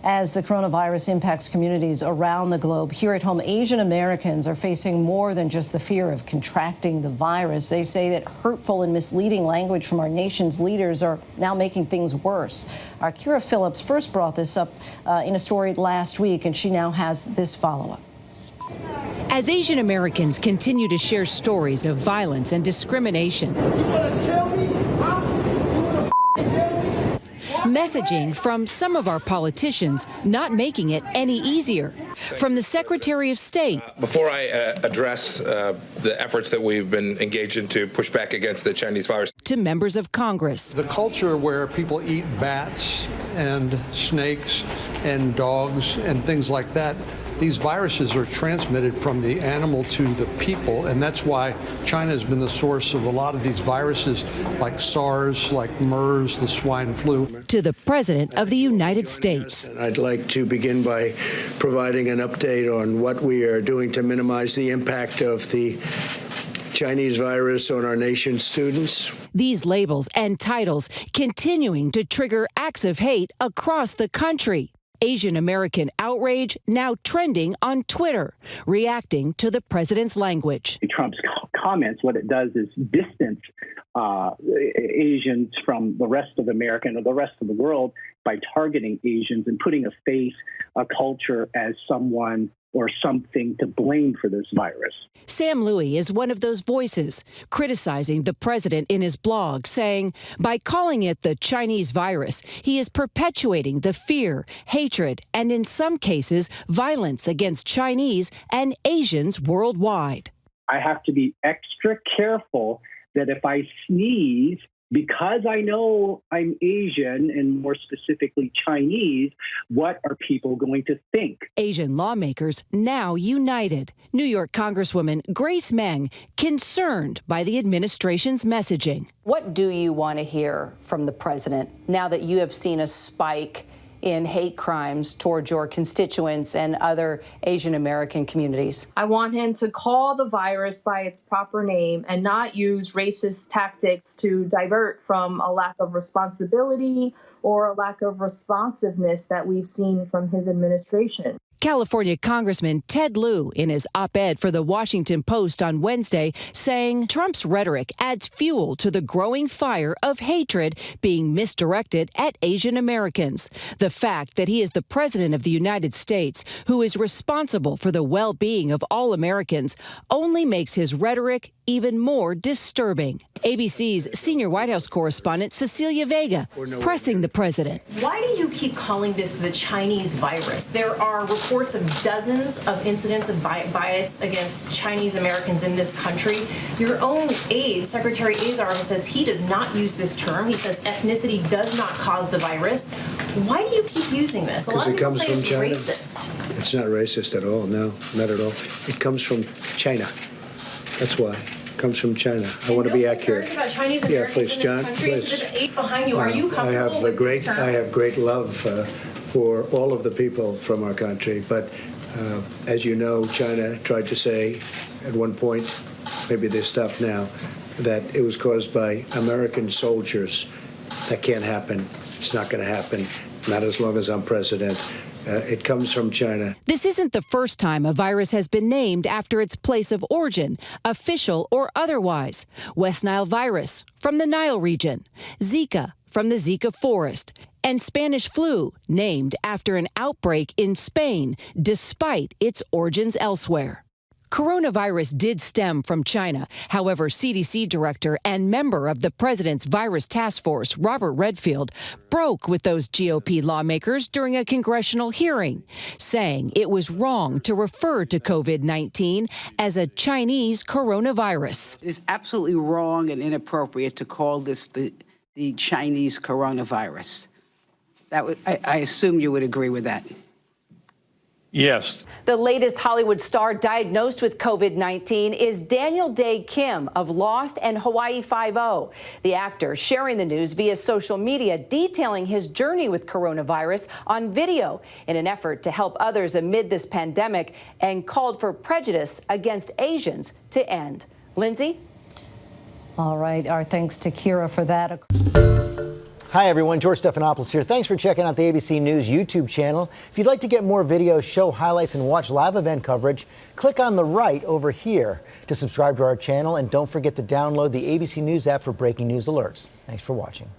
As the coronavirus impacts communities around the globe, here at home, Asian Americans are facing more than just the fear of contracting the virus. They say that hurtful and misleading language from our nation's leaders are now making things worse. Our Kira Phillips first brought this up in a story last week, and she now has this follow-up. As Asian Americans continue to share stories of violence and discrimination, messaging from some of our politicians not making it any easier. From the Secretary of State. Before I address the efforts that we've been engaged in to push back against the Chinese virus. To members of Congress. The culture where people eat bats and snakes and dogs and things like that, these viruses are transmitted from the animal to the people, and that's why China has been the source of a lot of these viruses like SARS, like MERS, the swine flu. To the President of the United States. I'd like to begin by providing an update on what we are doing to minimize the impact of the Chinese virus on our nation's students. These labels and titles continuing to trigger acts of hate across the country. Asian American outrage now trending on Twitter, reacting to the president's language. Trump's comments, what it does is distance Asians from the rest of America or the rest of the world by targeting Asians and putting a face, a culture as someone or something to blame for this virus. Sam Louie is one of those voices criticizing the president in his blog, saying by calling it the Chinese virus, he is perpetuating the fear, hatred, and in some cases, violence against Chinese and Asians worldwide. I have to be extra careful that if I sneeze, because I know I'm Asian and more specifically Chinese, what are people going to think? Asian lawmakers now united. New York Congresswoman Grace Meng concerned by the administration's messaging. What do you want to hear from the president now that you have seen a spike in hate crimes towards your constituents and other Asian American communities? I want him to call the virus by its proper name and not use racist tactics to divert from a lack of responsibility or a lack of responsiveness that we've seen from his administration. California Congressman Ted Lieu in his op-ed for the Washington Post on Wednesday saying Trump's rhetoric adds fuel to the growing fire of hatred being misdirected at Asian Americans. The fact that he is the president of the United States who is responsible for the well-being of all Americans only makes his rhetoric even more disturbing. ABC's senior White House correspondent Cecilia Vega pressing the president. Why do you keep calling this the Chinese virus? There are reports of dozens of incidents of bias against Chinese Americans in this country. Your own aide, Secretary Azar, says he does not use this term. He says ethnicity does not cause the virus. Why do you keep using this? A lot of people say it's racist. It's not racist at all. No, not at all. It comes from China. That's why. It comes from China. I want to be accurate. About Chinese Americans in this country? Please. The aide behind you. Are you comfortable with this term? I have great love for all of the people from our country. But as you know, China tried to say at one point, maybe they stopped now, that it was caused by American soldiers. That can't happen. It's not going to happen. Not as long as I'm president. It comes from China. This isn't the first time a virus has been named after its place of origin, official or otherwise. West Nile virus from the Nile region, Zika from the Zika forest, and Spanish flu named after an outbreak in Spain, despite its origins elsewhere. Coronavirus did stem from China. However, CDC director and member of the president's virus task force, Robert Redfield, broke with those GOP lawmakers during a congressional hearing, saying it was wrong to refer to COVID-19 as a Chinese coronavirus. It is absolutely wrong and inappropriate to call this the Chinese coronavirus. I assume you would agree with that. Yes. The latest Hollywood star diagnosed with COVID-19 is Daniel Day Kim of Lost and Hawaii Five-0. The actor sharing the news via social media, detailing his journey with coronavirus on video in an effort to help others amid this pandemic, and called for prejudice against Asians to end. Lindsay? All right. Our thanks to Kira for that. Hi, everyone. George Stephanopoulos here. Thanks for checking out the ABC News YouTube channel. If you'd like to get more videos, show highlights, and watch live event coverage, click on the right over here to subscribe to our channel. And don't forget to download the ABC News app for breaking news alerts. Thanks for watching.